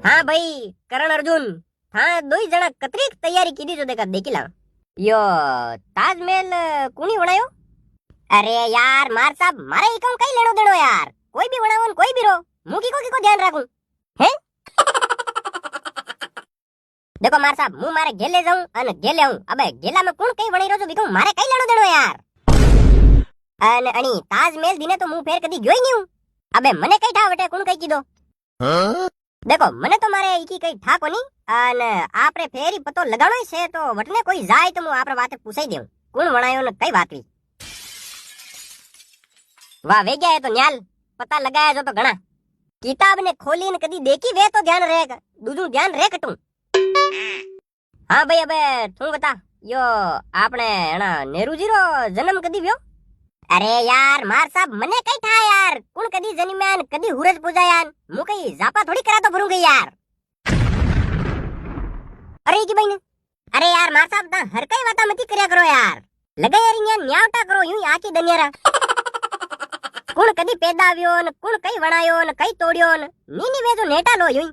हाँ भाई करण अर्जुन। हाँ दो ही जना कतरी तैयारी की दी जो देखा देखी ला। यो ताजमहल कुणी बनायो? अरे यार मार साहब मारे ही कहूं कई लेनो देनो यार। कोई भी बनावो न कोई भी रो। मुंह की को ध्यान रखूं। हैं? देखो मार साहब मुंह मारे गेले जाऊं अने गेले आऊं। अबे गेला में कौन कई बणी रो जो बिकू मारे कई लेनो देनो यार। अने अणी ताजमहल दीने तो मुंह फेर कदी गयो ही नहीं हूं। अबे मने कई ठा वटे कौन कई कीधो? देखो मने तो मारे इकी कई ठा कोनी अने आपरे फेरी पतो लगाणो ही छे तो वटने कोई जाय तो मु आपरे वाते पूछाई देऊ कोण वणायो ने कई वातरी। वाह वे गया है तो न्याल पता लगाया जो तो घणा। किताब ने खोली ने कदी देखी वे तो ध्यान रहेगा दूजू ध्यान रे कटू। हाँ भाई अबे तू बता यो आपने एना नेहरू जी रो जन्म कदी व्यो? अरे यार मार साहब मने कई था यार कुण कदी जन्म्यान कदी हुरज पूजायान मु कई जापा थोड़ी करा तो भरूंगी यार। अरे की बहन अरे यार मार साहब ता हर कई वाता मती करया करो यार। लगा यार न्या न्यावटा करो यूं आकी दनियारा। कुण कदी पैदा व्यो न कुण कई वणायो न कई तोड़्यो न नीनी वे जो नेटा लो यूं।